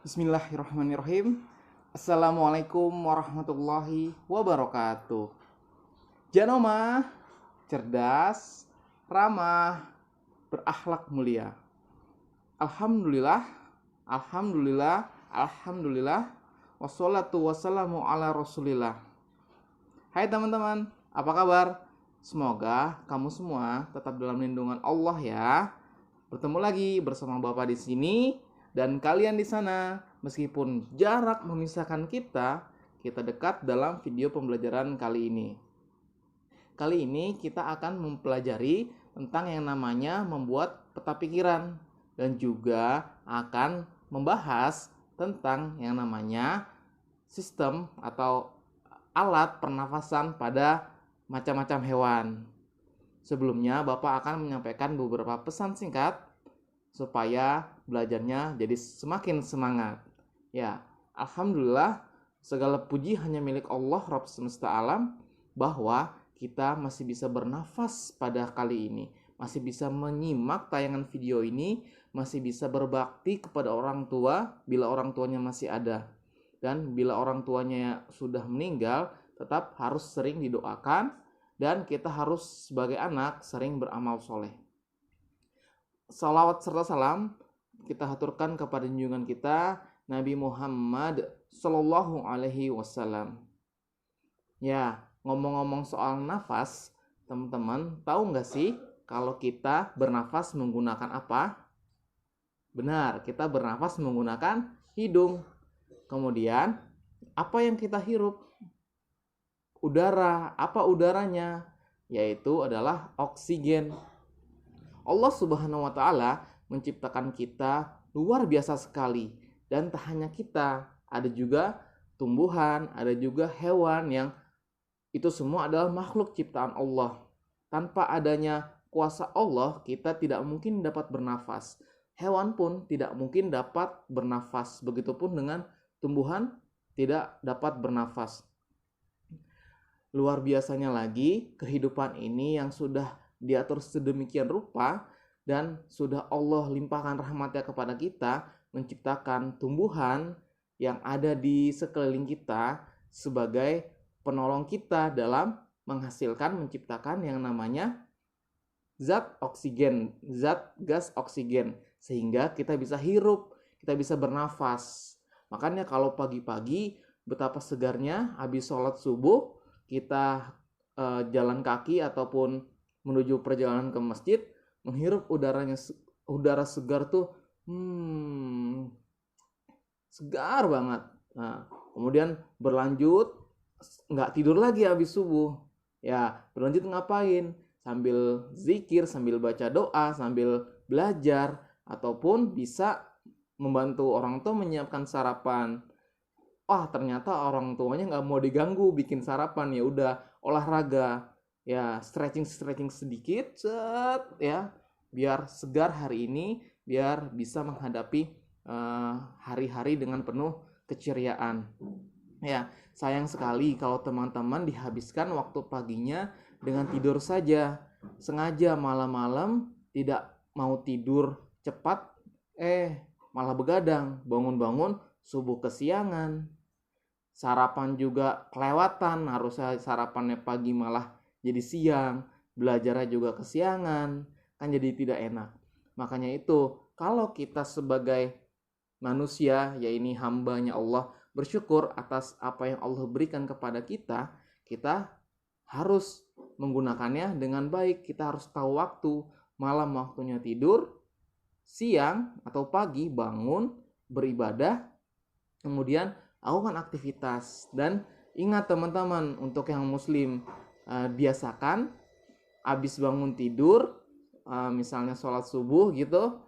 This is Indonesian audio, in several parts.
Bismillahirrahmanirrahim. Assalamualaikum warahmatullahi wabarakatuh. Janoma, cerdas, ramah, berakhlak mulia. Alhamdulillah, alhamdulillah, alhamdulillah. Wassalatu wassalamu ala rasulillah. Hai teman-teman, apa kabar? Semoga kamu semua tetap dalam lindungan Allah ya. Bertemu lagi bersama Bapak di sini dan kalian di sana. Meskipun jarak memisahkan kita, kita dekat dalam video pembelajaran kali ini. Kali ini kita akan mempelajari tentang yang namanya membuat peta pikiran dan juga akan membahas tentang yang namanya sistem atau alat pernafasan pada macam-macam hewan. Sebelumnya, Bapak akan menyampaikan beberapa pesan singkat supaya belajarnya jadi semakin semangat. Ya, alhamdulillah, segala puji hanya milik Allah Rabb semesta alam bahwa kita masih bisa bernafas pada kali ini, masih bisa menyimak tayangan video ini, masih bisa berbakti kepada orang tua bila orang tuanya masih ada. Dan bila orang tuanya sudah meninggal, tetap harus sering didoakan dan kita harus sebagai anak sering beramal soleh. Salawat serta salam kita haturkan kepada junjungan kita Nabi Muhammad Sallallahu Alaihi Wasallam. Ya, ngomong-ngomong soal nafas, teman-teman tahu nggak sih kalau kita bernafas menggunakan apa? Benar, kita bernafas menggunakan hidung. Kemudian, apa yang kita hirup? Udara. Apa udaranya? Yaitu adalah oksigen. Allah Subhanahu wa Ta'ala menciptakan kita luar biasa sekali, dan tak hanya kita, ada juga tumbuhan, ada juga hewan yang itu semua adalah makhluk ciptaan Allah. Tanpa adanya kuasa Allah, kita tidak mungkin dapat bernafas. Hewan pun tidak mungkin dapat bernafas. Begitupun dengan tumbuhan tidak dapat bernafas. Luar biasanya lagi, kehidupan ini yang sudah diatur sedemikian rupa dan sudah Allah limpahkan rahmatnya kepada kita, menciptakan tumbuhan yang ada di sekeliling kita sebagai penolong kita dalam menghasilkan, menciptakan yang namanya zat oksigen, zat gas oksigen, sehingga kita bisa hirup, kita bisa bernafas. Makanya kalau pagi-pagi betapa segarnya habis sholat subuh, kita jalan kaki ataupun menuju perjalanan ke masjid, menghirup udara segar tuh segar banget. Nah, kemudian berlanjut, nggak tidur lagi habis subuh. Ya, berlanjut ngapain? Sambil zikir, sambil baca doa, sambil belajar, ataupun bisa membantu orang tua menyiapkan sarapan. Wah, ternyata orang tuanya nggak mau diganggu bikin sarapan, ya udah olahraga, ya stretching sedikit, set, ya biar segar hari ini, biar bisa menghadapi hari-hari dengan penuh keceriaan. Ya, sayang sekali kalau teman-teman dihabiskan waktu paginya dengan tidur saja, sengaja malam-malam tidak mau tidur cepat, malah begadang, bangun-bangun subuh kesiangan. Sarapan juga kelewatan, harusnya sarapannya pagi malah jadi siang, belajarnya juga kesiangan, kan jadi tidak enak. Makanya itu, kalau kita sebagai manusia, ya ini hambanya Allah, bersyukur atas apa yang Allah berikan kepada kita, kita harus menggunakannya dengan baik. Kita harus tahu waktu, malam waktunya tidur, siang atau pagi bangun, beribadah, kemudian lakukan aktivitas. Dan ingat teman-teman, untuk yang muslim, biasakan habis bangun tidur, misalnya sholat subuh gitu,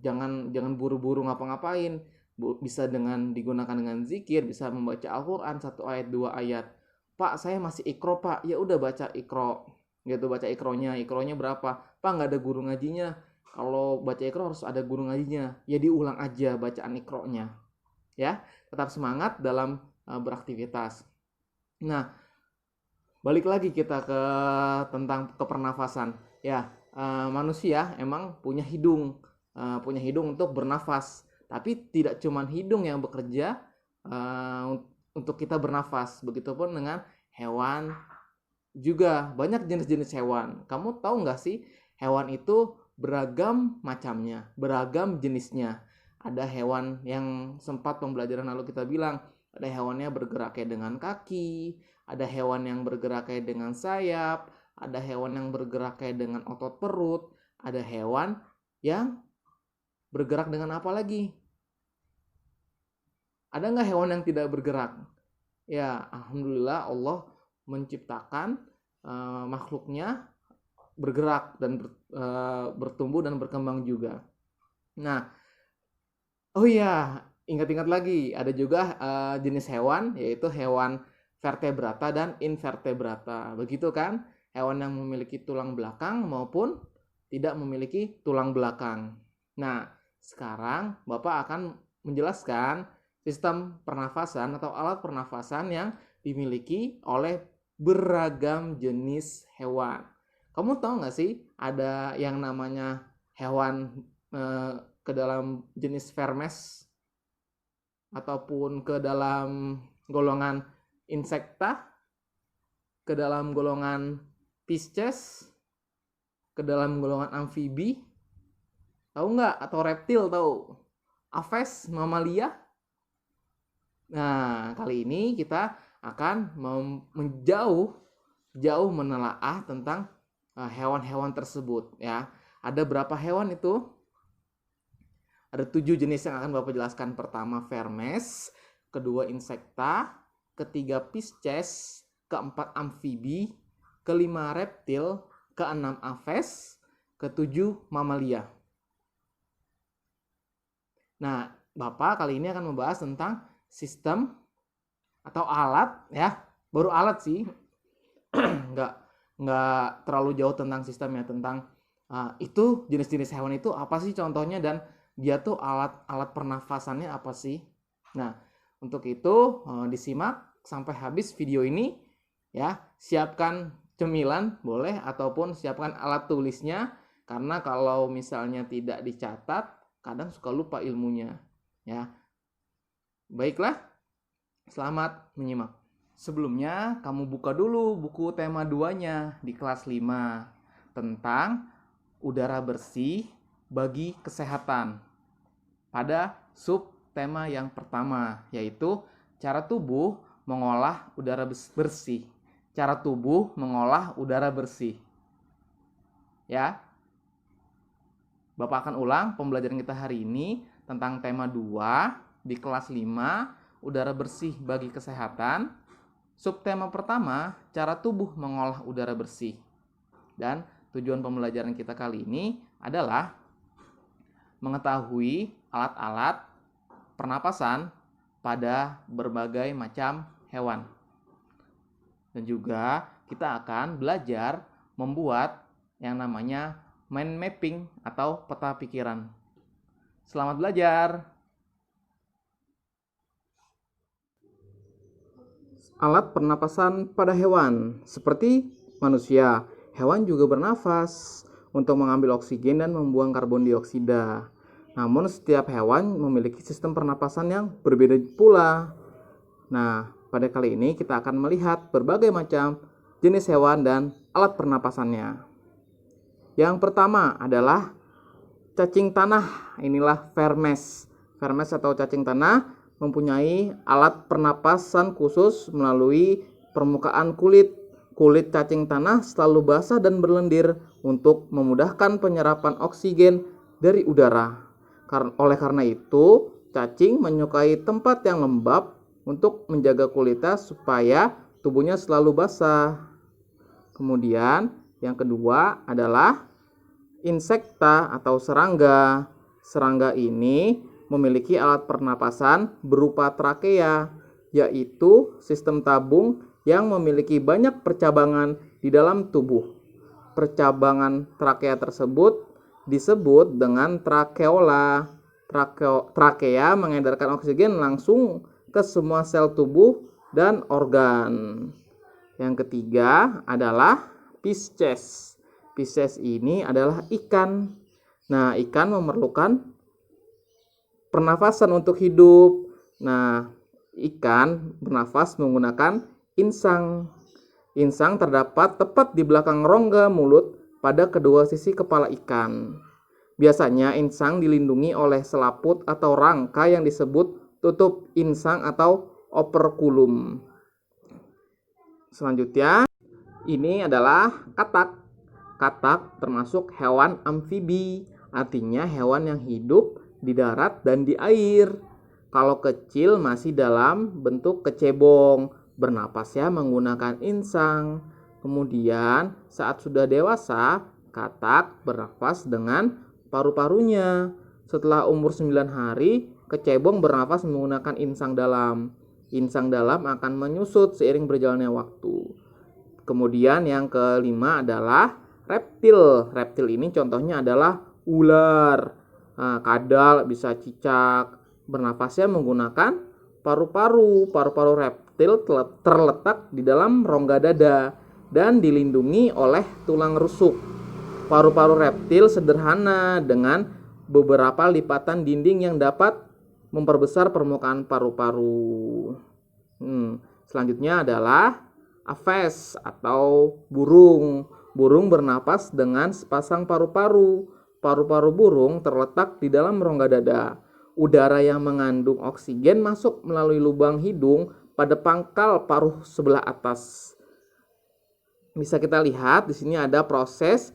jangan buru-buru ngapa-ngapain. Bisa digunakan dengan zikir, bisa membaca Al-Quran 1 ayat 2 ayat. Pak, saya masih ikro pak. Ya udah baca ikro gitu, baca ikronya berapa? Pak, nggak ada guru ngajinya. Kalau baca ikro harus ada guru ngajinya. Ya diulang aja bacaan ikronya. Ya, tetap semangat dalam beraktivitas. Nah, balik lagi kita ke tentang kepernafasan. Ya, manusia emang punya hidung untuk bernafas. Tapi tidak cuma hidung yang bekerja untuk kita bernafas. Begitupun dengan hewan juga, banyak jenis-jenis hewan. Kamu tahu nggak sih, hewan itu beragam macamnya, beragam jenisnya. Ada hewan yang sempat pembelajaran lalu kita bilang, ada hewannya bergerak kayak dengan kaki, ada hewan yang bergerak kayak dengan sayap, ada hewan yang bergerak kayak dengan otot perut, ada hewan yang bergerak dengan apa lagi? Ada nggak hewan yang tidak bergerak? Ya, alhamdulillah Allah menciptakan makhluknya bergerak dan bertumbuh dan berkembang juga. Nah, oh iya, ingat-ingat lagi, ada juga jenis hewan, yaitu hewan vertebrata dan invertebrata. Begitu kan? Hewan yang memiliki tulang belakang maupun tidak memiliki tulang belakang. Nah, sekarang Bapak akan menjelaskan sistem pernafasan atau alat pernafasan yang dimiliki oleh beragam jenis hewan. Kamu tahu nggak sih, ada yang namanya hewan ke dalam jenis vermes ataupun ke dalam golongan insekta, ke dalam golongan Pisces, ke dalam golongan amfibi, tahu nggak? Atau reptil tahu? Aves, mamalia. Nah, kali ini kita akan jauh menelaah tentang hewan-hewan tersebut ya. Ada berapa hewan itu? Ada 7 jenis yang akan Bapak jelaskan. Pertama vermes, kedua insekta, ketiga Pisces, keempat amfibi, kelima reptil, keenam aves, ketujuh mamalia. Nah, Bapak kali ini akan membahas tentang sistem atau alat ya, baru alat sih, nggak terlalu jauh tentang sistemnya, tentang itu jenis-jenis hewan itu apa sih contohnya, dan dia tuh alat pernafasannya apa sih. Nah, untuk itu disimak sampai habis video ini ya. Siapkan cemilan boleh, ataupun siapkan alat tulisnya, karena kalau misalnya tidak dicatat kadang suka lupa ilmunya ya. Baiklah, selamat menyimak. Sebelumnya kamu buka dulu buku tema 2-nya di kelas 5 tentang udara bersih bagi kesehatan. Pada sub tema yang pertama, yaitu cara tubuh mengolah udara bersih. Cara tubuh mengolah udara bersih. Ya. Bapak akan ulang pembelajaran kita hari ini tentang tema 2 di kelas 5, udara bersih bagi kesehatan. Subtema pertama, cara tubuh mengolah udara bersih. Dan tujuan pembelajaran kita kali ini adalah mengetahui alat-alat pernapasan pada berbagai macam hewan. Dan juga kita akan belajar membuat yang namanya mind mapping atau peta pikiran. Selamat belajar! Alat pernapasan pada hewan. Seperti manusia, hewan juga bernafas untuk mengambil oksigen dan membuang karbon dioksida. Namun setiap hewan memiliki sistem pernapasan yang berbeda pula. Nah, pada kali ini kita akan melihat berbagai macam jenis hewan dan alat pernapasannya. Yang pertama adalah cacing tanah. Inilah vermes. Vermes atau cacing tanah mempunyai alat pernapasan khusus melalui permukaan kulit. Kulit cacing tanah selalu basah dan berlendir untuk memudahkan penyerapan oksigen dari udara. Oleh karena itu, cacing menyukai tempat yang lembab untuk menjaga kulitnya supaya tubuhnya selalu basah. Kemudian, yang kedua adalah insekta atau serangga. Serangga ini memiliki alat pernapasan berupa trakea, yaitu sistem tabung yang memiliki banyak percabangan di dalam tubuh. Percabangan trakea tersebut disebut dengan trakeola. Trakea mengedarkan oksigen langsung ke semua sel tubuh dan organ. Yang ketiga adalah Pisces. Pisces ini adalah ikan. Nah, ikan memerlukan pernafasan untuk hidup. Nah, ikan bernafas menggunakan insang. Insang terdapat tepat di belakang rongga mulut pada kedua sisi kepala ikan. Biasanya insang dilindungi oleh selaput atau rangka yang disebut tutup insang atau operculum. Selanjutnya, ini adalah katak. Katak termasuk hewan amfibi, artinya hewan yang hidup di darat dan di air. Kalau kecil masih dalam bentuk kecebong, bernapasnya menggunakan insang. Kemudian saat sudah dewasa, katak bernapas dengan paru-parunya. Setelah umur 9 hari, kecebong bernafas menggunakan insang dalam. Insang dalam akan menyusut seiring berjalannya waktu. Kemudian yang kelima adalah reptil. Reptil ini contohnya adalah ular, kadal, bisa cicak. Bernafasnya menggunakan paru-paru. Paru-paru reptil terletak di dalam rongga dada dan dilindungi oleh tulang rusuk. Paru-paru reptil sederhana dengan beberapa lipatan dinding yang dapat memperbesar permukaan paru-paru. Selanjutnya adalah aves atau burung. Burung bernapas dengan sepasang paru-paru. Paru-paru burung terletak di dalam rongga dada. Udara yang mengandung oksigen masuk melalui lubang hidung pada pangkal paruh sebelah atas. Bisa kita lihat di sini ada proses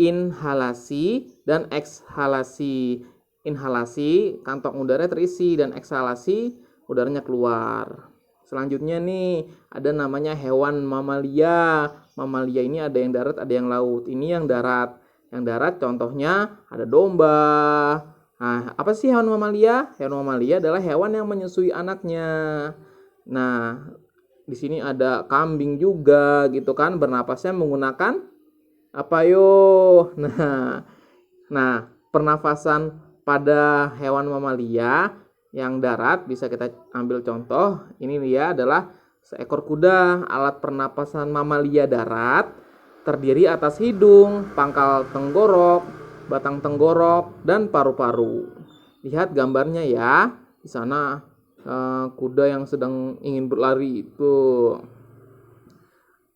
inhalasi dan ekshalasi. Inhalasi, kantong udara terisi, dan ekshalasi, udaranya keluar. Selanjutnya nih, ada namanya hewan mamalia. Mamalia ini ada yang darat, ada yang laut. Ini yang darat. Yang darat contohnya ada domba. Nah, apa sih hewan mamalia? Hewan mamalia adalah hewan yang menyusui anaknya. Nah, di sini ada kambing juga gitu kan, bernapasnya menggunakan apa yo? Nah, pernafasan pada hewan mamalia yang darat bisa kita ambil contoh. Ini dia adalah seekor kuda. Alat pernapasan mamalia darat terdiri atas hidung, pangkal tenggorok, batang tenggorok, dan paru-paru. Lihat gambarnya ya. Di sana kuda yang sedang ingin berlari itu.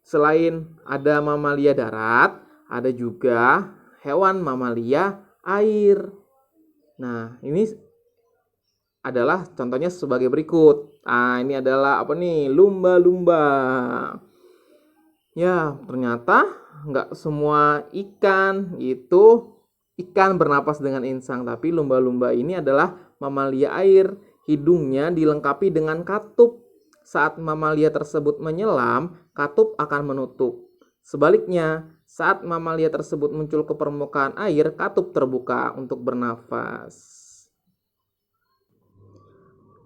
Selain ada mamalia darat, ada juga hewan mamalia air. Nah, ini adalah contohnya sebagai berikut. Ini adalah apa nih? Lumba-lumba. Ya, ternyata nggak semua ikan itu ikan bernapas dengan insang, tapi lumba-lumba ini adalah mamalia air. Hidungnya dilengkapi dengan katup. Saat mamalia tersebut menyelam, katup akan menutup. Sebaliknya, saat mamalia tersebut muncul ke permukaan air, katup terbuka untuk bernafas.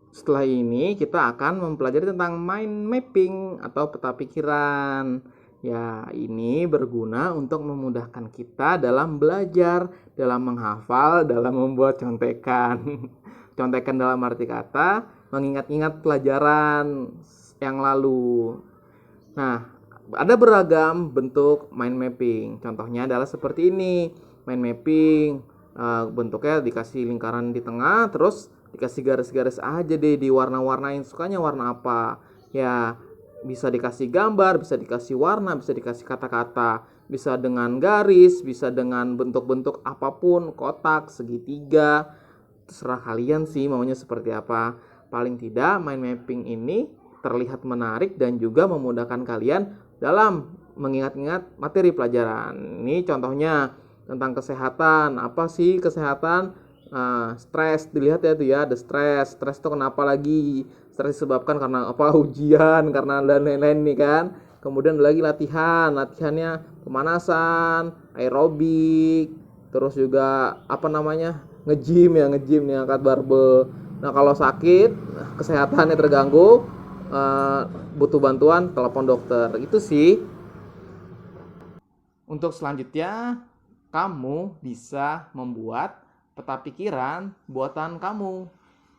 Setelah ini kita akan mempelajari tentang mind mapping atau peta pikiran. Ya, ini berguna untuk memudahkan kita dalam belajar, dalam menghafal, dalam membuat contekan. Contekan dalam arti kata, mengingat-ingat pelajaran yang lalu. Nah, ada beragam bentuk mind mapping. Contohnya adalah seperti ini. Mind mapping bentuknya dikasih lingkaran di tengah, terus dikasih garis-garis aja deh, diwarna-warnain, sukanya warna apa. Ya, bisa dikasih gambar, bisa dikasih warna, bisa dikasih kata-kata, bisa dengan garis, bisa dengan bentuk-bentuk apapun, kotak, segitiga. Terserah kalian sih maunya seperti apa. Paling tidak mind mapping ini terlihat menarik dan juga memudahkan kalian dalam mengingat-ingat materi pelajaran. Ini contohnya tentang kesehatan. Apa sih kesehatan? Stres, dilihat ya tuh ya, ada stres itu kenapa lagi? Stres disebabkan karena apa? Ujian, karena dan lain-lain nih kan. Kemudian lagi latihannya pemanasan, aerobik, terus juga apa namanya, nge-gym nih, angkat barbel. Nah, kalau sakit, kesehatannya terganggu, butuh bantuan, telepon dokter. Itu sih. Untuk selanjutnya, kamu bisa membuat peta pikiran buatan kamu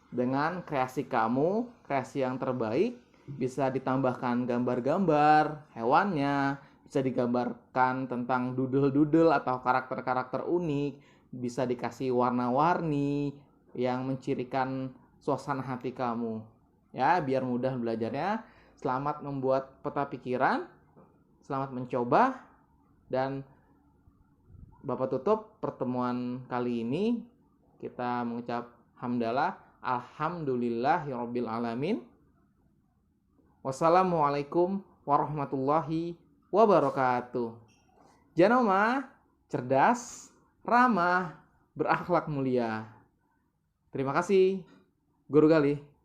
dengan kreasi kamu, kreasi yang terbaik. Bisa ditambahkan gambar-gambar hewannya, bisa digambarkan tentang doodle-doodle atau karakter-karakter unik, bisa dikasih warna-warni, yang mencirikan suasana hati kamu. Ya, biar mudah belajarnya. Selamat membuat peta pikiran, selamat mencoba, dan Bapak tutup pertemuan kali ini. Kita mengucap hamdalah, alhamdulillahirabbil alamin. Wassalamualaikum warahmatullahi wabarakatuh. Jangan lupa cerdas, ramah, berakhlak mulia. Terima kasih, Guru Galih.